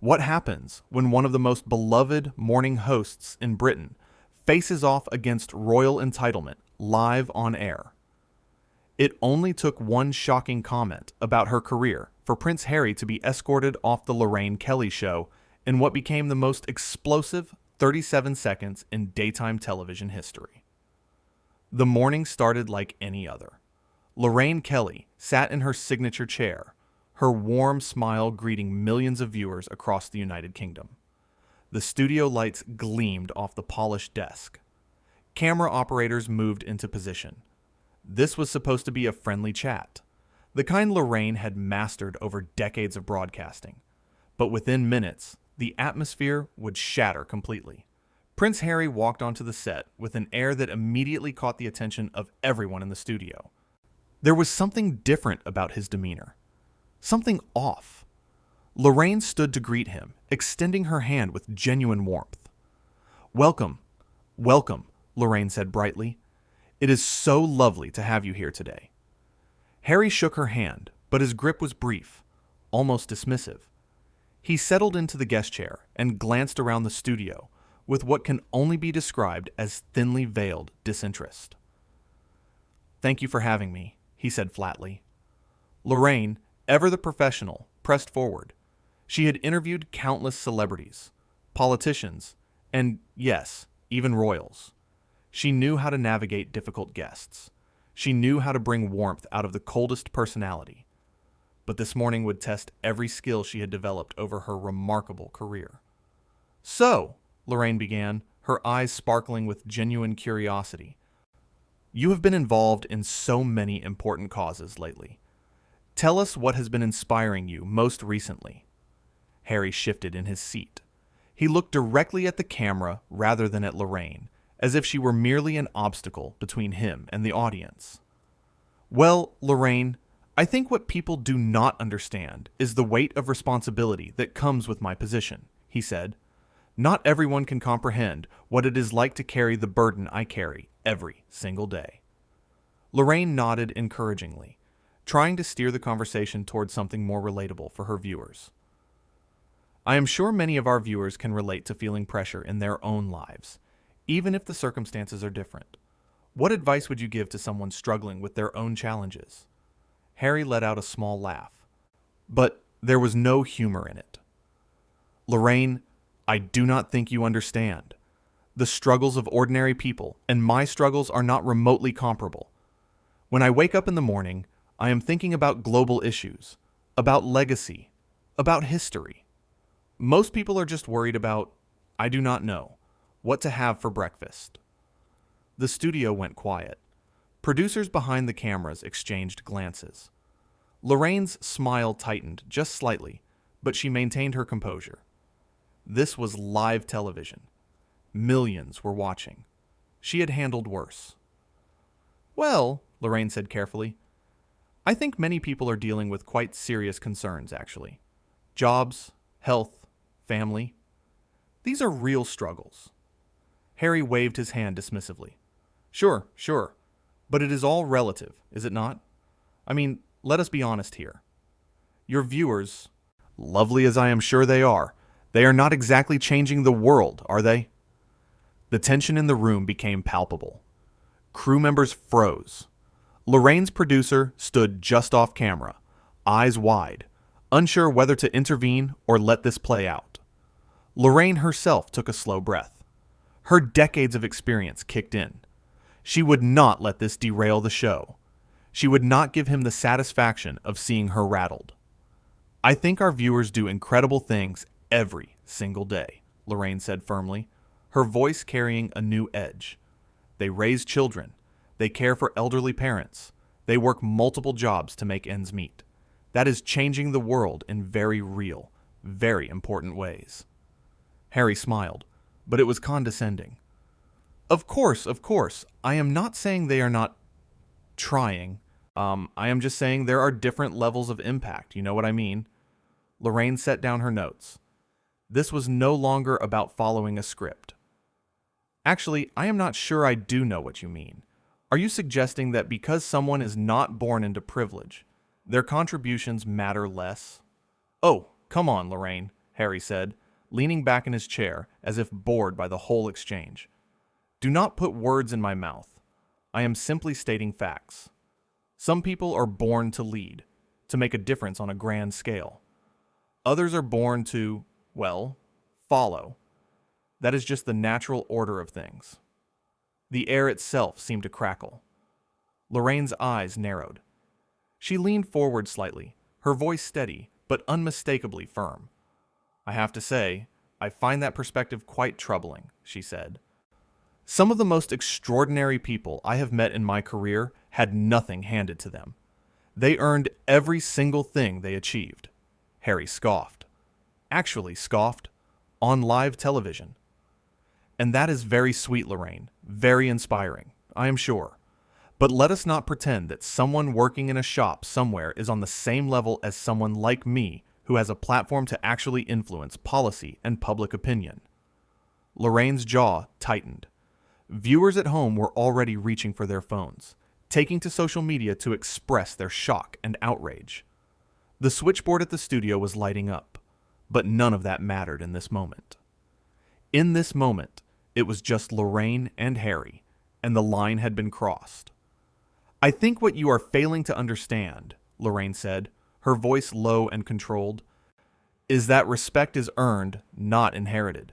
What happens when one of the most beloved morning hosts in Britain faces off against royal entitlement live on air? It only took one shocking comment about her career for Prince Harry to be escorted off the Lorraine Kelly show in what became the most explosive 37 seconds in daytime television history. The morning started like any other. Lorraine Kelly sat in her signature chair, her warm smile greeting millions of viewers across the United Kingdom. The studio lights gleamed off the polished desk. Camera operators moved into position. This was supposed to be a friendly chat, the kind Lorraine had mastered over decades of broadcasting. But within minutes, the atmosphere would shatter completely. Prince Harry walked onto the set with an air that immediately caught the attention of everyone in the studio. There was something different about his demeanor. Something off. Lorraine stood to greet him, extending her hand with genuine warmth. "Welcome, welcome," Lorraine said brightly. "It is so lovely to have you here today." Harry shook her hand, but his grip was brief, almost dismissive. He settled into the guest chair and glanced around the studio with what can only be described as thinly veiled disinterest. "Thank you for having me," he said flatly. Lorraine, ever the professional, pressed forward. She had interviewed countless celebrities, politicians, and, yes, even royals. She knew how to navigate difficult guests. She knew how to bring warmth out of the coldest personality. But this morning would test every skill she had developed over her remarkable career. "So," Lorraine began, her eyes sparkling with genuine curiosity, "you have been involved in so many important causes lately. Tell us what has been inspiring you most recently." Harry shifted in his seat. He looked directly at the camera rather than at Lorraine, as if she were merely an obstacle between him and the audience. "Well, Lorraine, I think what people do not understand is the weight of responsibility that comes with my position," he said. "Not everyone can comprehend what it is like to carry the burden I carry every single day." Lorraine nodded encouragingly, trying to steer the conversation towards something more relatable for her viewers. "I am sure many of our viewers can relate to feeling pressure in their own lives, even if the circumstances are different. What advice would you give to someone struggling with their own challenges?" Harry let out a small laugh, but there was no humor in it. "Lorraine, I do not think you understand. The struggles of ordinary people and my struggles are not remotely comparable. When I wake up in the morning, I am thinking about global issues, about legacy, about history. Most people are just worried about, I do not know, what to have for breakfast." The studio went quiet. Producers behind the cameras exchanged glances. Lorraine's smile tightened just slightly, but she maintained her composure. This was live television. Millions were watching. She had handled worse. "Well," Lorraine said carefully, "I think many people are dealing with quite serious concerns, actually. Jobs, health, family. These are real struggles." Harry waved his hand dismissively. Sure. But it is all relative, is it not? I mean, let us be honest here. Your viewers, lovely as I am sure they are not exactly changing the world, are they?" The tension in the room became palpable. Crew members froze. Lorraine's producer stood just off camera, eyes wide, unsure whether to intervene or let this play out. Lorraine herself took a slow breath. Her decades of experience kicked in. She would not let this derail the show. She would not give him the satisfaction of seeing her rattled. "I think our viewers do incredible things every single day," Lorraine said firmly, her voice carrying a new edge. "They raise children. They care for elderly parents. They work multiple jobs to make ends meet. That is changing the world in very real, very important ways." Harry smiled, but it was condescending. Of course. I am not saying they are not trying. I am just saying there are different levels of impact, you know what I mean?" Lorraine set down her notes. This was no longer about following a script. "Actually, I am not sure I do know what you mean. Are you suggesting that because someone is not born into privilege, their contributions matter less?" "Oh, come on, Lorraine," Harry said, leaning back in his chair as if bored by the whole exchange. Do not put words in my mouth. I am simply stating facts. Some people are born to lead, to make a difference on a grand scale. Others are born to, well, follow. That is just the natural order of things. The air itself seemed to crackle. Lorraine's eyes narrowed. She leaned forward slightly, her voice steady, but unmistakably firm. I have to say, I find that perspective quite troubling, she said. Some of the most extraordinary people I have met in my career had nothing handed to them. They earned every single thing they achieved. Harry scoffed. Actually scoffed. On live television. And that is very sweet, Lorraine. Very inspiring, I am sure. But let us not pretend that someone working in a shop somewhere is on the same level as someone like me who has a platform to actually influence policy and public opinion. Lorraine's jaw tightened. Viewers at home were already reaching for their phones, taking to social media to express their shock and outrage. The switchboard at the studio was lighting up, but none of that mattered in this moment. In this moment, it was just Lorraine and Harry, and the line had been crossed. I think what you are failing to understand, Lorraine said, her voice low and controlled, is that respect is earned, not inherited.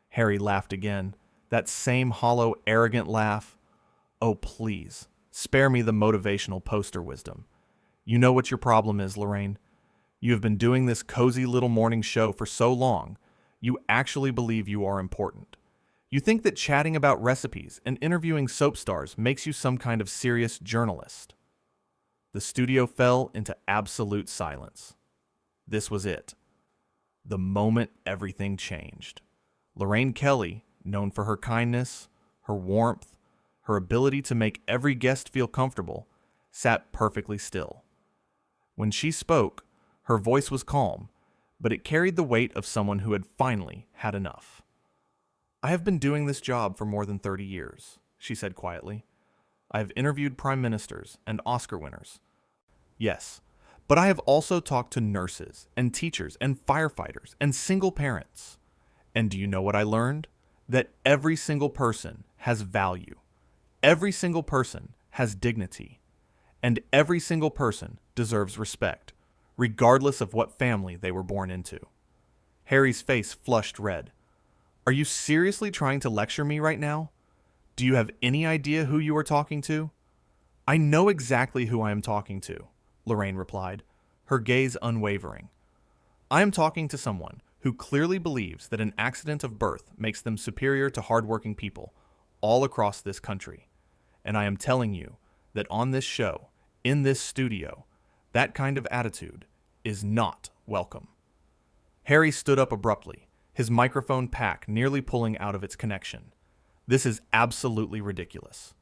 Harry laughed again, that same hollow, arrogant laugh. Oh, please, spare me the motivational poster wisdom. You know what your problem is, Lorraine. You have been doing this cozy little morning show for so long, you actually believe you are important. You think that chatting about recipes and interviewing soap stars makes you some kind of serious journalist. The studio fell into absolute silence. This was it. The moment everything changed. Lorraine Kelly, known for her kindness, her warmth, her ability to make every guest feel comfortable, sat perfectly still. When she spoke, her voice was calm, but it carried the weight of someone who had finally had enough. I have been doing this job for more than 30 years, she said quietly. I have interviewed prime ministers and Oscar winners. Yes, but I have also talked to nurses and teachers and firefighters and single parents. And do you know what I learned? That every single person has value. Every single person has dignity. And every single person deserves respect, regardless of what family they were born into. Harry's face flushed red. Are you seriously trying to lecture me right now? Do you have any idea who you are talking to? I know exactly who I am talking to, Lorraine replied, her gaze unwavering. I am talking to someone who clearly believes that an accident of birth makes them superior to hardworking people all across this country. And I am telling you that on this show, in this studio, that kind of attitude is not welcome. Harry stood up abruptly, his microphone pack nearly pulling out of its connection. This is absolutely ridiculous.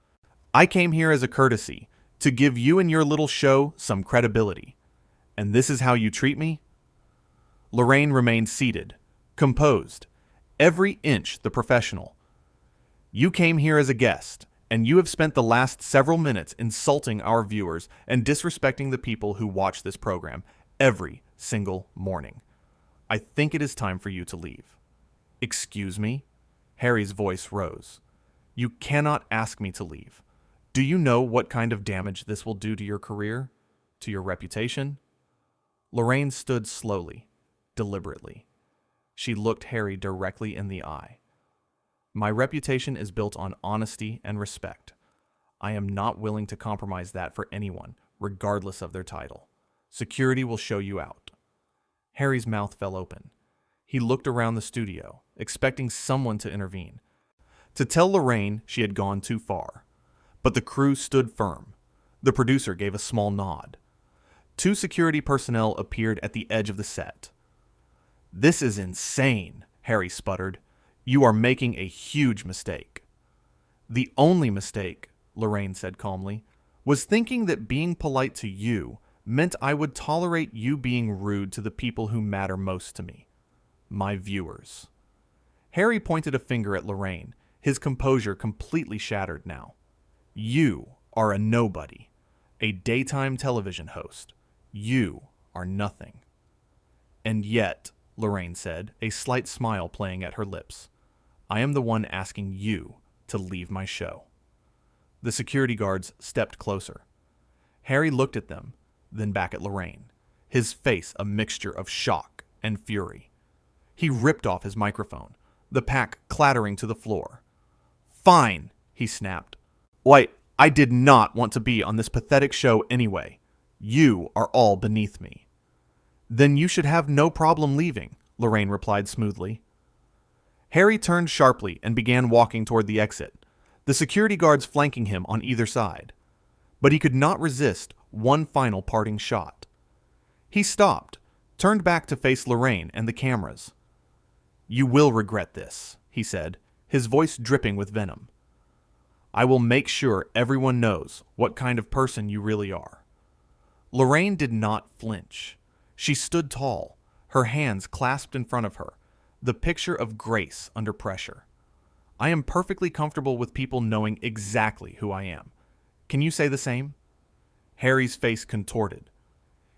I came here as a courtesy to give you and your little show some credibility. And this is how you treat me? Lorraine remained seated, composed, every inch the professional. You came here as a guest, and you have spent the last several minutes insulting our viewers and disrespecting the people who watch this program every single morning. I think it is time for you to leave. Excuse me? Harry's voice rose. You cannot ask me to leave. Do you know what kind of damage this will do to your career? To your reputation? Lorraine stood slowly, deliberately. She looked Harry directly in the eye. My reputation is built on honesty and respect. I am not willing to compromise that for anyone, regardless of their title. Security will show you out. Harry's mouth fell open. He looked around the studio, expecting someone to intervene, to tell Lorraine she had gone too far. But the crew stood firm. The producer gave a small nod. 2 security personnel appeared at the edge of the set. This is insane, Harry sputtered. You are making a huge mistake. The only mistake, Lorraine said calmly, was thinking that being polite to you meant I would tolerate you being rude to the people who matter most to me. My viewers. Harry pointed a finger at Lorraine, his composure completely shattered now. You are a nobody, a daytime television host. You are nothing. And yet, Lorraine said, a slight smile playing at her lips. "I am the one asking you to leave my show." The security guards stepped closer. Harry looked at them, then back at Lorraine, his face a mixture of shock and fury. He ripped off his microphone, the pack clattering to the floor. "Fine," he snapped. "Why, I did not want to be on this pathetic show anyway. You are all beneath me." "Then you should have no problem leaving," Lorraine replied smoothly. Harry turned sharply and began walking toward the exit, the security guards flanking him on either side. But he could not resist one final parting shot. He stopped, turned back to face Lorraine and the cameras. "You will regret this," he said, his voice dripping with venom. "I will make sure everyone knows what kind of person you really are." Lorraine did not flinch. She stood tall, her hands clasped in front of her, the picture of grace under pressure. "I am perfectly comfortable with people knowing exactly who I am. Can you say the same?" Harry's face contorted.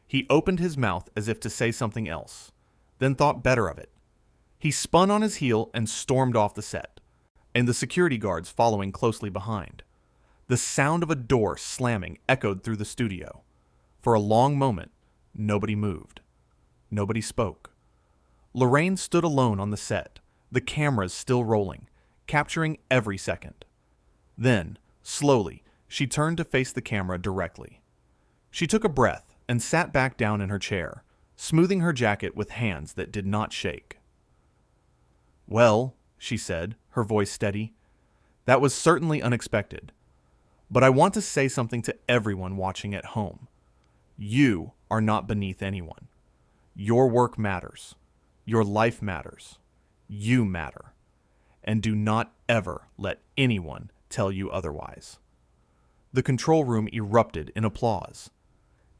He opened his mouth as if to say something else, then thought better of it. He spun on his heel and stormed off the set, and the security guards following closely behind. The sound of a door slamming echoed through the studio. For a long moment, nobody moved. Nobody spoke. Lorraine stood alone on the set, the cameras still rolling, capturing every second. Then, slowly, she turned to face the camera directly. She took a breath and sat back down in her chair, smoothing her jacket with hands that did not shake. "Well," she said, her voice steady, "that was certainly unexpected. But I want to say something to everyone watching at home. You are not beneath anyone. Your work matters. Your life matters. You matter. And do not ever let anyone tell you otherwise." The control room erupted in applause.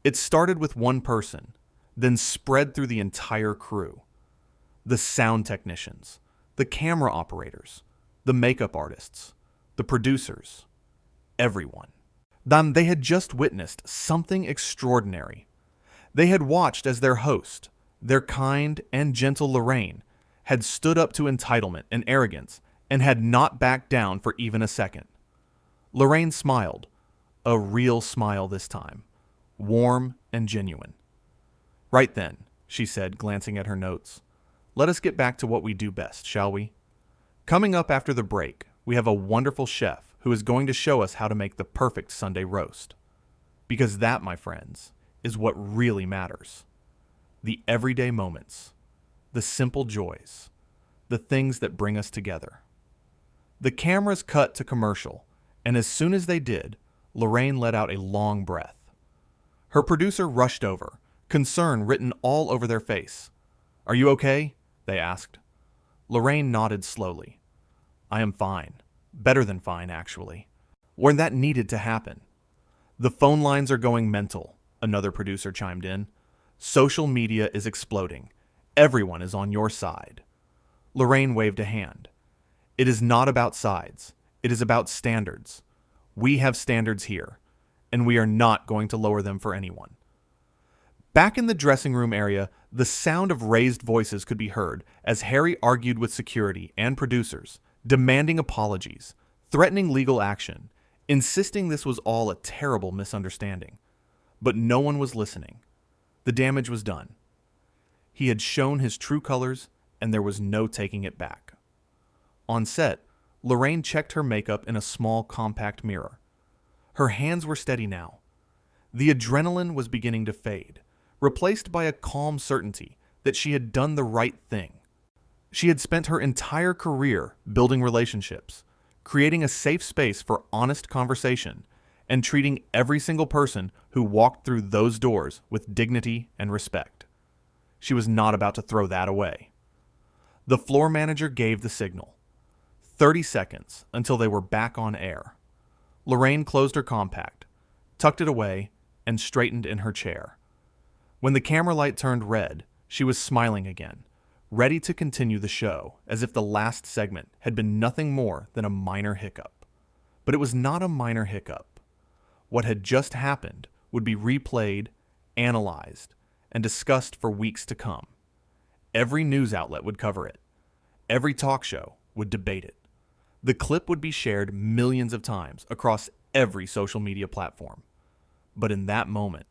It started with one person, then spread through the entire crew. The sound technicians, the camera operators, the makeup artists, the producers, everyone. They had just witnessed something extraordinary. They had watched as their host, their kind and gentle Lorraine, had stood up to entitlement and arrogance and had not backed down for even a second. Lorraine smiled, a real smile this time, warm and genuine. "Right then," she said, glancing at her notes. "Let us get back to what we do best, shall we? Coming up after the break, we have a wonderful chef who is going to show us how to make the perfect Sunday roast. Because that, my friends, is what really matters. The everyday moments, the simple joys, the things that bring us together." The cameras cut to commercial, and as soon as they did, Lorraine let out a long breath. Her producer rushed over, concern written all over their face. "Are you okay?" they asked. Lorraine nodded slowly. "I am fine. Better than fine, actually." When that needed to happen. "The phone lines are going mental," another producer chimed in. "Social media is exploding. Everyone is on your side." Lorraine waved a hand. "It is not about sides. It is about standards. We have standards here, and we are not going to lower them for anyone." Back in the dressing room area, the sound of raised voices could be heard as Harry argued with security and producers, demanding apologies, threatening legal action, insisting this was all a terrible misunderstanding. But no one was listening. The damage was done. He had shown his true colors, and there was no taking it back. On set, Lorraine checked her makeup in a small, compact mirror. Her hands were steady now. The adrenaline was beginning to fade, replaced by a calm certainty that she had done the right thing. She had spent her entire career building relationships, creating a safe space for honest conversation, and treating every single person who walked through those doors with dignity and respect. She was not about to throw that away. The floor manager gave the signal. 30 seconds until they were back on air. Lorraine closed her compact, tucked it away, and straightened in her chair. When the camera light turned red, she was smiling again, ready to continue the show as if the last segment had been nothing more than a minor hiccup. But it was not a minor hiccup. What had just happened would be replayed, analyzed, and discussed for weeks to come. Every news outlet would cover it. Every talk show would debate it. The clip would be shared millions of times across every social media platform. But in that moment,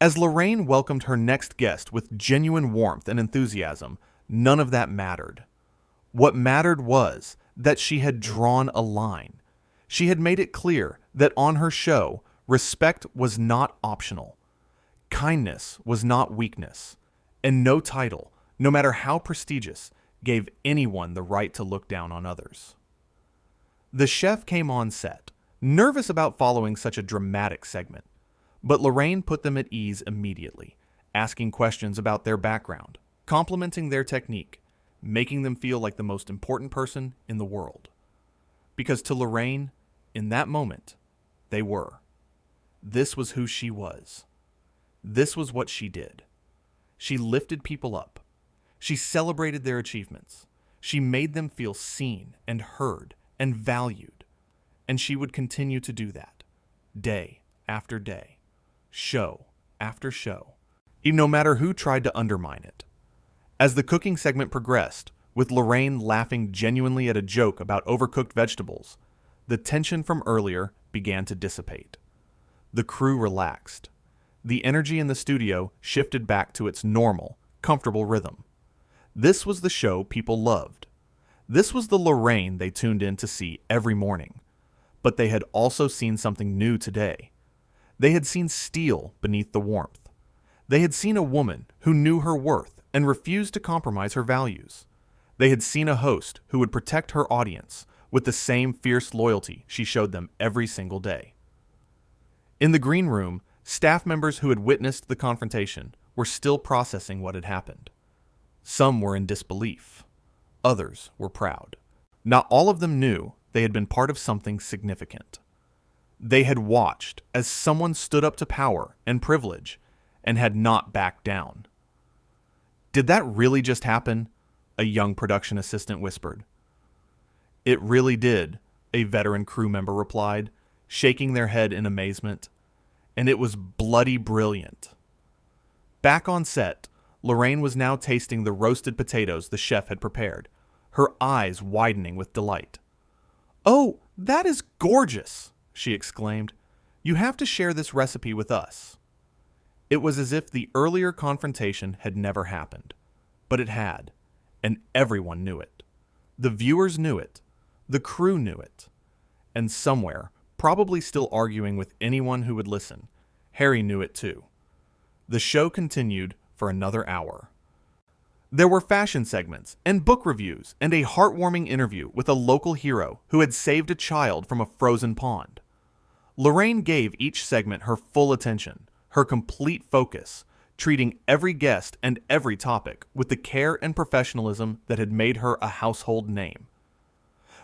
as Lorraine welcomed her next guest with genuine warmth and enthusiasm, none of that mattered. What mattered was that she had drawn a line. She had made it clear that on her show, respect was not optional. Kindness was not weakness. And no title, no matter how prestigious, gave anyone the right to look down on others. The chef came on set, nervous about following such a dramatic segment. But Lorraine put them at ease immediately, asking questions about their background, complimenting their technique, making them feel like the most important person in the world. Because to Lorraine, in that moment, they were. This was who she was. This was what she did. She lifted people up. She celebrated their achievements. She made them feel seen and heard and valued. And she would continue to do that, day after day, show after show, even no matter who tried to undermine it. As the cooking segment progressed, with Lorraine laughing genuinely at a joke about overcooked vegetables, the tension from earlier began to dissipate. The crew relaxed. The energy in the studio shifted back to its normal, comfortable rhythm. This was the show people loved. This was the Lorraine they tuned in to see every morning. But they had also seen something new today. They had seen steel beneath the warmth. They had seen a woman who knew her worth and refused to compromise her values. They had seen a host who would protect her audience with the same fierce loyalty she showed them every single day. In the green room, staff members who had witnessed the confrontation were still processing what had happened. Some were in disbelief. Others were proud. Not all of them knew they had been part of something significant. They had watched as someone stood up to power and privilege and had not backed down. "Did that really just happen?" a young production assistant whispered. "It really did," a veteran crew member replied, shaking their head in amazement. "And it was bloody brilliant." Back on set, Lorraine was now tasting the roasted potatoes the chef had prepared, her eyes widening with delight. "Oh, that is gorgeous!" she exclaimed. "You have to share this recipe with us." It was as if the earlier confrontation had never happened, but it had, and everyone knew it. The viewers knew it, the crew knew it, and somewhere, probably still arguing with anyone who would listen, Harry knew it too. The show continued for another hour. There were fashion segments and book reviews and a heartwarming interview with a local hero who had saved a child from a frozen pond. Lorraine gave each segment her full attention, her complete focus, treating every guest and every topic with the care and professionalism that had made her a household name.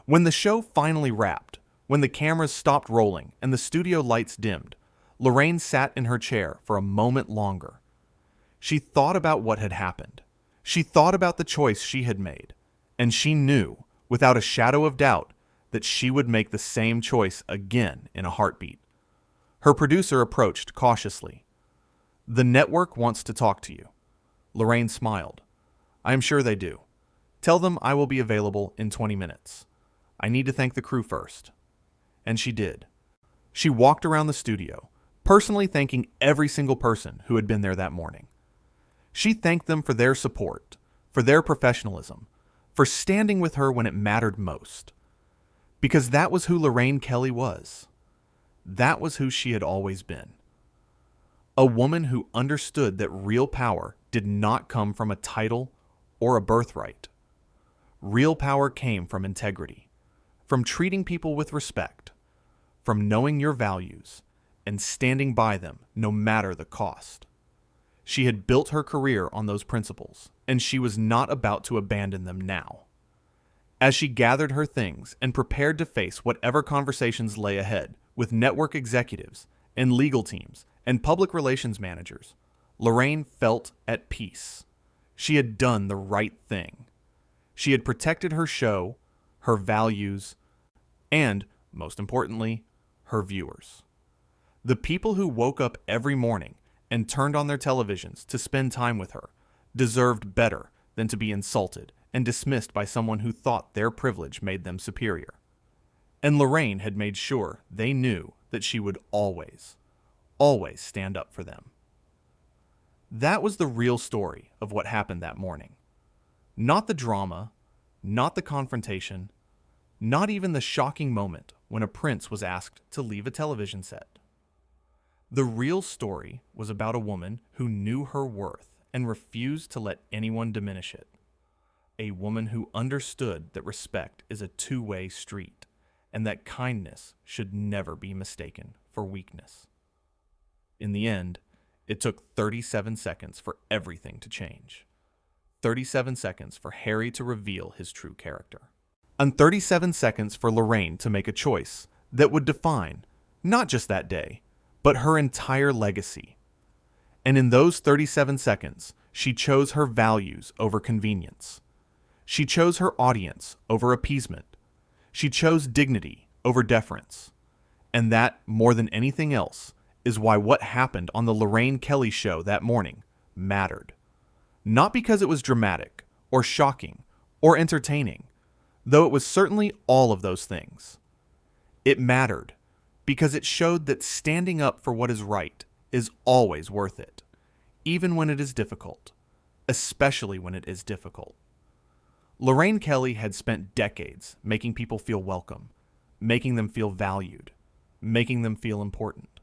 When the show finally wrapped, when the cameras stopped rolling and the studio lights dimmed, Lorraine sat in her chair for a moment longer. She thought about what had happened. She thought about the choice she had made, and she knew, without a shadow of doubt, that she would make the same choice again in a heartbeat. Her producer approached cautiously. "The network wants to talk to you." Lorraine smiled. "I am sure they do. Tell them I will be available in 20 minutes. I need to thank the crew first." And she did. She walked around the studio, personally thanking every single person who had been there that morning. She thanked them for their support, for their professionalism, for standing with her when it mattered most. Because that was who Lorraine Kelly was. That was who she had always been. A woman who understood that real power did not come from a title or a birthright. Real power came from integrity, from treating people with respect, from knowing your values and standing by them no matter the cost. She had built her career on those principles, and she was not about to abandon them now. As she gathered her things and prepared to face whatever conversations lay ahead with network executives and legal teams and public relations managers, Lorraine felt at peace. She had done the right thing. She had protected her show, her values, and, most importantly, her viewers. The people who woke up every morning and turned on their televisions to spend time with her deserved better than to be insulted and dismissed by someone who thought their privilege made them superior. And Lorraine had made sure they knew that she would always, always stand up for them. That was the real story of what happened that morning. Not the drama, not the confrontation, not even the shocking moment when a prince was asked to leave a television set. The real story was about a woman who knew her worth and refused to let anyone diminish it. A woman who understood that respect is a two-way street and that kindness should never be mistaken for weakness. In the end, it took 37 seconds for everything to change. 37 seconds for Harry to reveal his true character. And 37 seconds for Lorraine to make a choice that would define, not just that day, but her entire legacy. And in those 37 seconds, she chose her values over convenience. She chose her audience over appeasement. She chose dignity over deference. And that, more than anything else, is why what happened on the Lorraine Kelly show that morning mattered. Not because it was dramatic, or shocking, or entertaining, though it was certainly all of those things. It mattered because it showed that standing up for what is right is always worth it, even when it is difficult, especially when it is difficult. Lorraine Kelly had spent decades making people feel welcome, making them feel valued, making them feel important.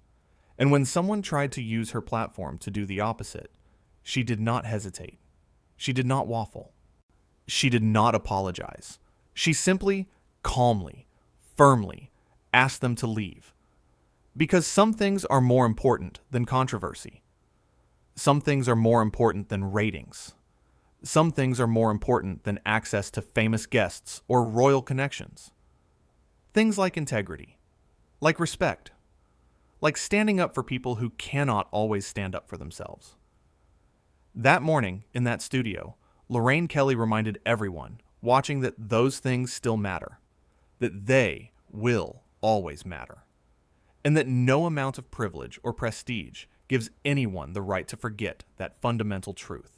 And when someone tried to use her platform to do the opposite, she did not hesitate. She did not waffle. She did not apologize. She simply, calmly, firmly asked them to leave. Because some things are more important than controversy. Some things are more important than ratings. Some things are more important than access to famous guests or royal connections. Things like integrity, like respect, like standing up for people who cannot always stand up for themselves. That morning, in that studio, Lorraine Kelly reminded everyone watching that those things still matter, that they will always matter, and that no amount of privilege or prestige gives anyone the right to forget that fundamental truth.